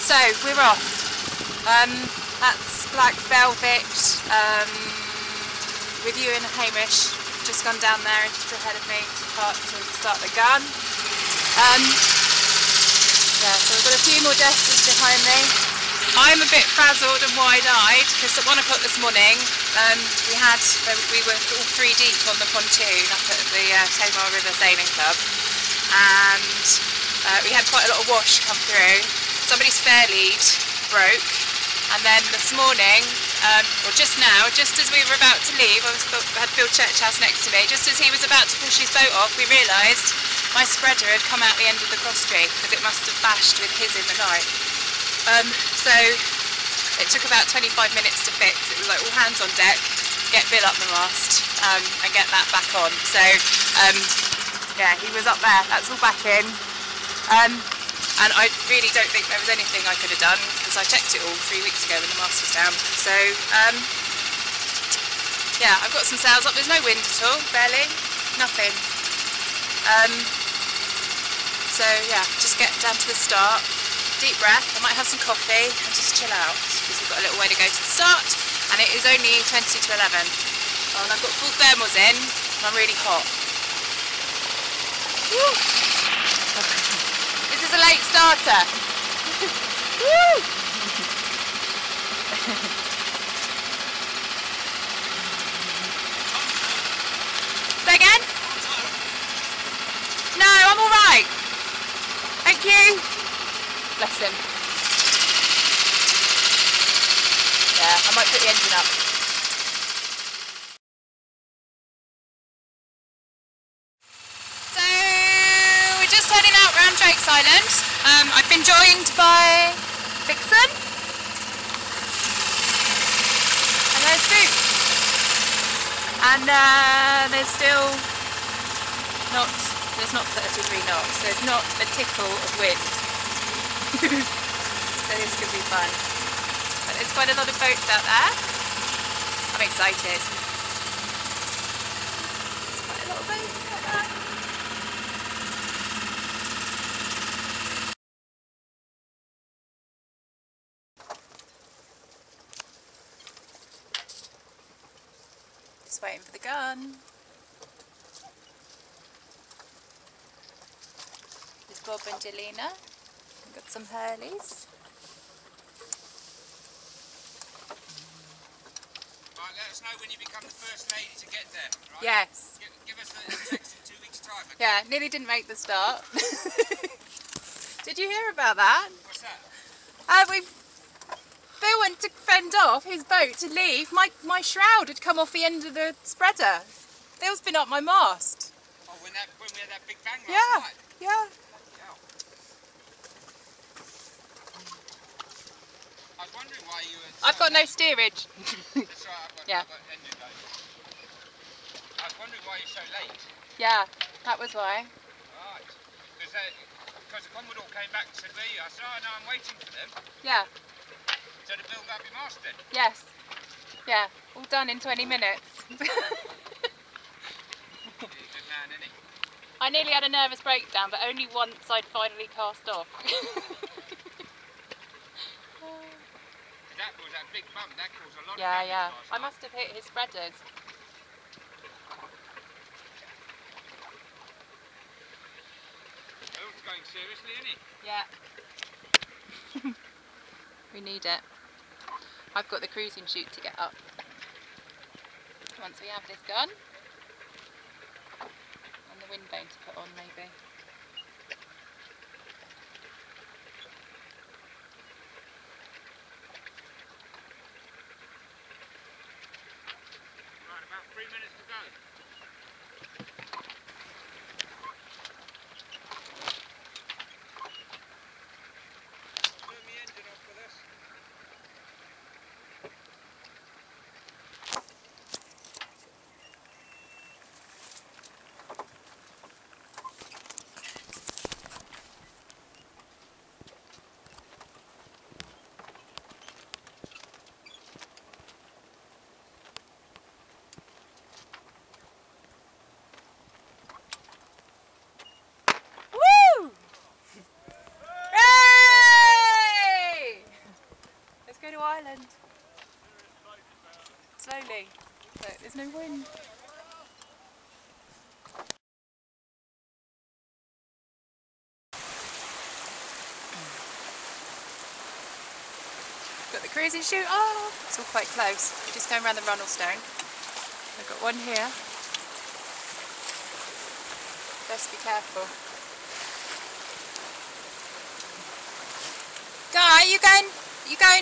So we're off. That's Black Velvet with you and Hamish. Just gone down there and just ahead of me to start the gun. Yeah, so we've got a few more jesters behind me. I'm a bit frazzled and wide-eyed because at 1 o'clock this morning we were all 3 deep on the pontoon up at the Tamar River Sailing Club, and we had quite a lot of wash come through. Somebody's fair lead broke, and then this morning, or just now, just as we were about to leave, I had Bill Churchhouse next to me, just as he was about to push his boat off, we realised my spreader had come out the end of the cross tree because it must have bashed with his in the night. So it took about 25 minutes to fix. It was like all hands on deck, get Bill up the mast and get that back on. So yeah, he was up there, that's all back in. And I really don't think there was anything I could have done because I checked it all 3 weeks ago when the mast was down. So yeah, I've got some sails up, there's no wind at all, barely, nothing. So yeah, just get down to the start, deep breath, I might have some coffee and just chill out because we've got a little way to go to the start and it is only 20 to 11. Oh, and I've got full thermals in and I'm really hot. Woo. This is a late starter. Woo. Say again? No, I'm alright. Thank you. Bless him. Yeah, I might put the engine up. So, we're just heading out round Drake's Island. I've been joined by Vixen. And there's Boots. And there's still there's not 33 knots. There's not a tickle of wind. So this could be fun. But there's quite a lot of boats out there. I'm excited. There's quite a lot of boats out there. Just waiting for the gun. There's Bob and Jelena. Got some Hurleys. Right, let us know when you become the first lady to get there, right? Yes. Give us a text in 2 weeks' time. Okay? Yeah, nearly didn't make the start. Did you hear about that? What's that? Bill went to fend off his boat to leave. My shroud had come off the end of the spreader. Bill's been up my mast. Oh, when we had that big bang last Yeah, night? yeah. I was wondering why you were... I've got no steerage. That's right, Yeah. I've got engine going. I was wondering why you're so late. Yeah, that was why. Right. Because the Commodore came back and said, where are you? I said, oh no, I'm waiting for them. Yeah. So to build up your mast then? Yes. Yeah, all done in 20 minutes. He's a good man, isn't he? I nearly had a nervous breakdown, but only once I'd finally cast off. That was that big bump, that caused a lot of Yeah, damage yeah. last I night. must have hit his spreaders. Bill's going seriously, isn't he? Yeah. We need it. I've got the cruising chute to get up. Once we have this gun. And the wind vane to put on maybe. Right, about 3 minutes to go. Turn the engine off for this. island. Slowly. Look, there's no wind. Got the cruising chute. Oh, it's all quite close. We're just going around the runnel stone. I've got one here. Best be careful. Guy, you going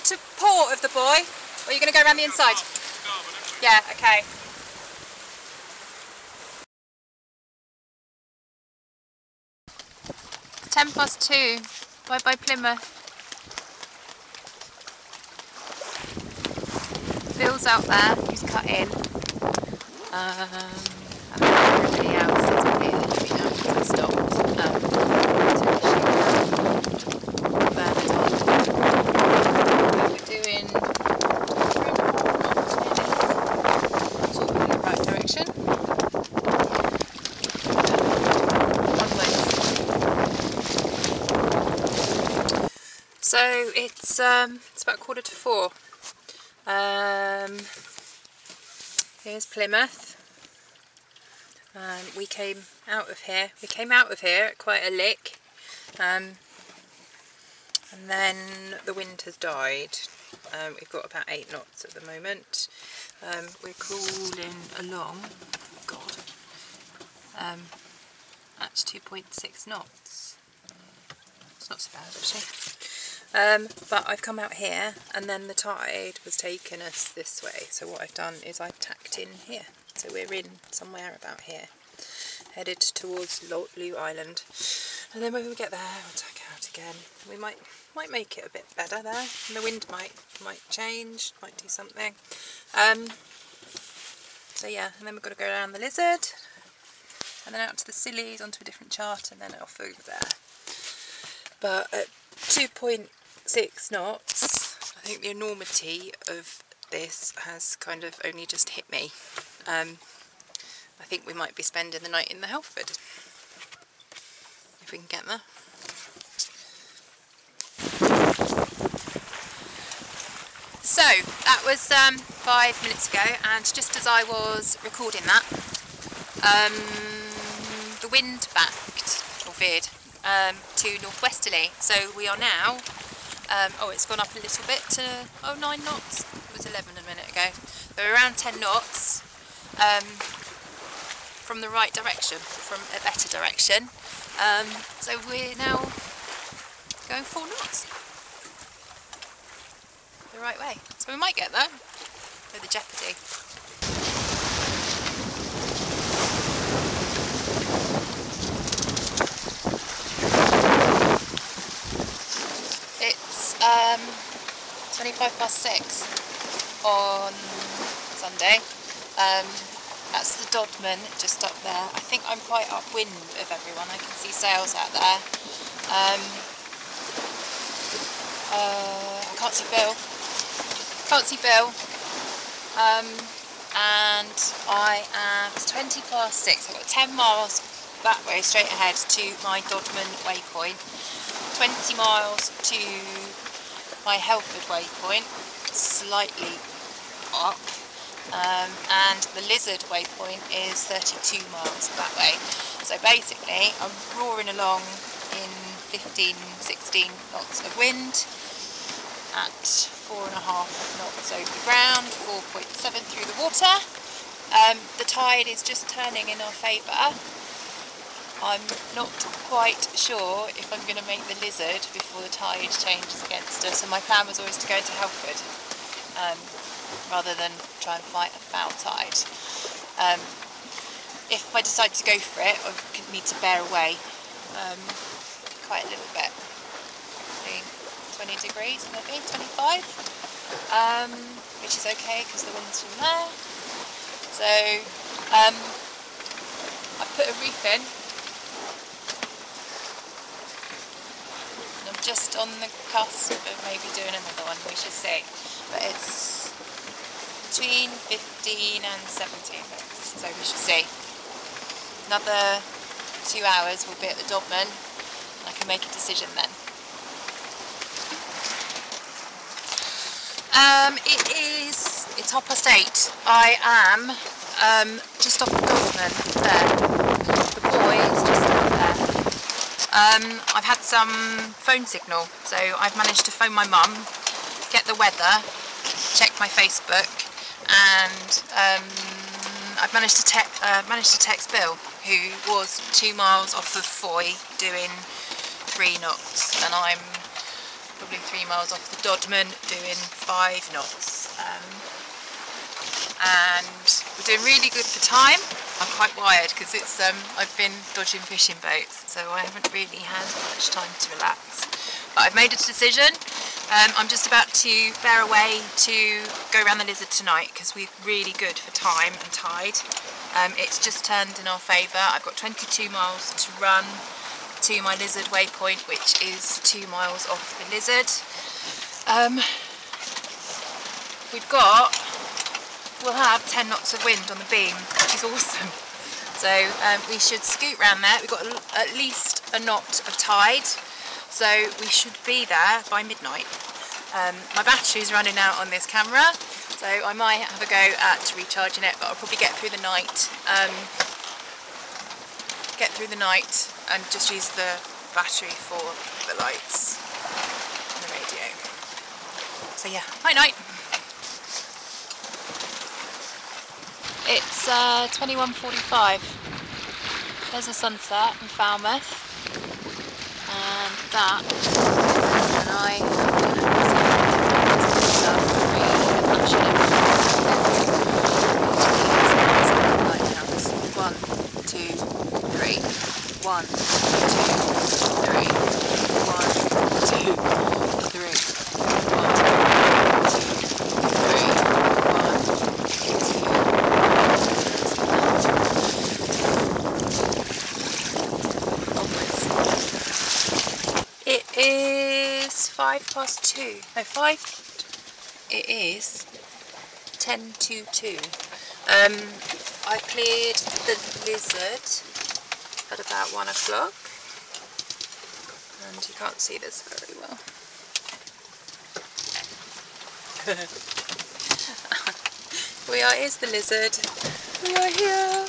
to port of the buoy? Or are you going to go around the inside? Yeah, okay. It's 2:10. Bye bye Plymouth. Bill's out there, he's cut in. And everybody else is here now because I stopped. We're doing sort of in the right direction. So it's about 4:45. Here's Plymouth. We came out of here. We came out of here at quite a lick, and then the wind has died. We've got about 8 knots at the moment. We're crawling along. God, that's 2.6 knots. It's not so bad actually. But I've come out here and then the tide was taking us this way, so what I've done is I've tacked in here, so we're in somewhere about here, headed towards Lou Island, and then when we get there we'll tack out again. We might make it a bit better there, and the wind might change, might do something. So yeah, and then we've got to go around the Lizard and then out to the Sillies onto a different chart and then off over there. But at 2.6 knots, I think the enormity of this has kind of only just hit me. I think we might be spending the night in the Helford, if we can get there. So, that was 5 minutes ago, and just as I was recording that, the wind backed, or veered, to northwesterly. So we are now, oh, it's gone up a little bit to 9 knots. It was 11 a minute ago. So we're around 10 knots from the right direction, from a better direction. So we're now going 4 knots the right way. So we might get there with the jeopardy. It's 6:25 on Sunday. That's the Dodman just up there. I think I'm quite upwind of everyone. I can see sails out there. I can't see Bill. And it's 6:20. I've got 10 miles that way straight ahead to my Dodman waypoint, 20 miles to my Helford waypoint, slightly up, and the Lizard waypoint is 32 miles that way. So basically I'm roaring along in 15-16 knots of wind at 4.5 knots over the ground, 4.7 through the water. The tide is just turning in our favour. I'm not quite sure if I'm going to make the Lizard before the tide changes against us, and my plan was always to go to Helford rather than try and fight a foul tide. If I decide to go for it, I need to bear away quite a little bit. 20 degrees maybe, 25, which is okay because the wind's from there. So I've put a reef in. I'm just on the cusp of maybe doing another one, we should see. But it's between 15 and 17 minutes, so we should see. Another 2 hours we'll be at the Dodman, and I can make a decision then. It's 8:30. I am just off the Dogman there. The boy is just up there. I've had some phone signal, so I've managed to phone my mum, get the weather, check my Facebook, and I've managed to text Bill, who was 2 miles off of Foy doing 3 knots, and I'm probably 3 miles off the Dodman doing 5 knots. And we're doing really good for time. I'm quite wired because it's I've been dodging fishing boats, so I haven't really had much time to relax. But I've made a decision. I'm just about to bear away to go around the Lizard tonight because we're really good for time and tide. It's just turned in our favour. I've got 22 miles to run to my Lizard waypoint, which is 2 miles off the Lizard. We'll have 10 knots of wind on the beam, which is awesome. So we should scoot round there. We've got at least a knot of tide, so we should be there by midnight. My battery's running out on this camera, so I might have a go at recharging it, but I'll probably get through the night and just use the battery for the lights and the radio. So yeah, night night. It's 21:45. There's a sunset in Falmouth, and that and I Lighthouse. 1, 2, 3. 1, 2, 3. 1, 2, 3. 2. No, 5. It is 10 to 2. I cleared the Lizard at about 1 o'clock, and you can't see this very well. Here's the Lizard. We are here.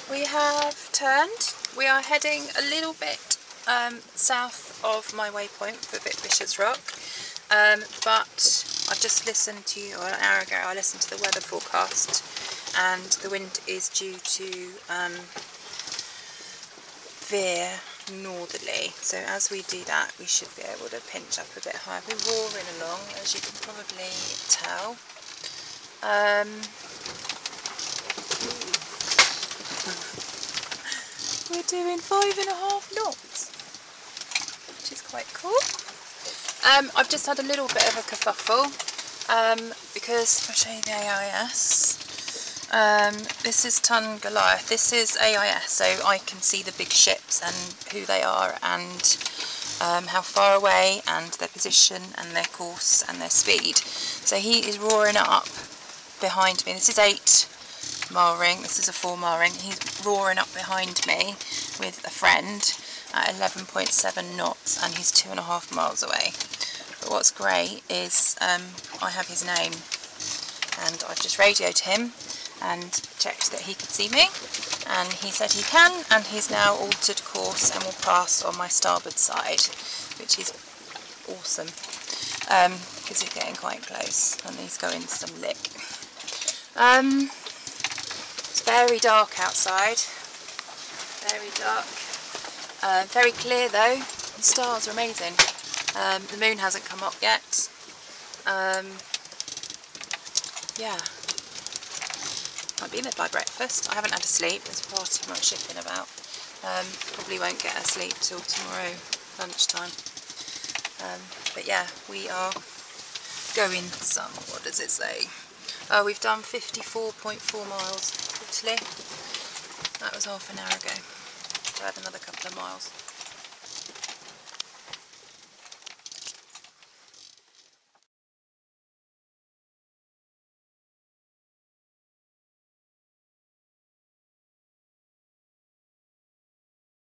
We have turned. We are heading a little bit south of my waypoint for Bishop's Rock, but I've just listened to, or an hour ago, I listened to the weather forecast, and the wind is due to veer northerly. So as we do that, we should be able to pinch up a bit higher. We're roaring along, as you can probably tell. We're doing 5.5 knots, which is quite cool. I've just had a little bit of a kerfuffle because, if I show you the AIS, this is Ton Goliath. This is AIS, so I can see the big ships and who they are, and how far away, and their position and their course and their speed. So he is roaring up behind me. This is 8 mile ring, this is a 4 mile ring. He's roaring up behind me with a friend at 11.7 knots, and he's 2.5 miles away. But what's great is I have his name, and I've just radioed him and checked that he could see me, and he said he can, and he's now altered course and will pass on my starboard side, which is awesome because we're getting quite close, and he's going some lick. It's very dark outside, very dark, very clear though. The stars are amazing. The moon hasn't come up yet. Yeah, might be in bed by breakfast. I haven't had a sleep, there's far too much shipping about. Probably won't get a sleep till tomorrow lunchtime. But yeah, we are going some, what does it say? Oh, we've done 54.4 miles totally. That was half an hour ago. So I had another couple of miles.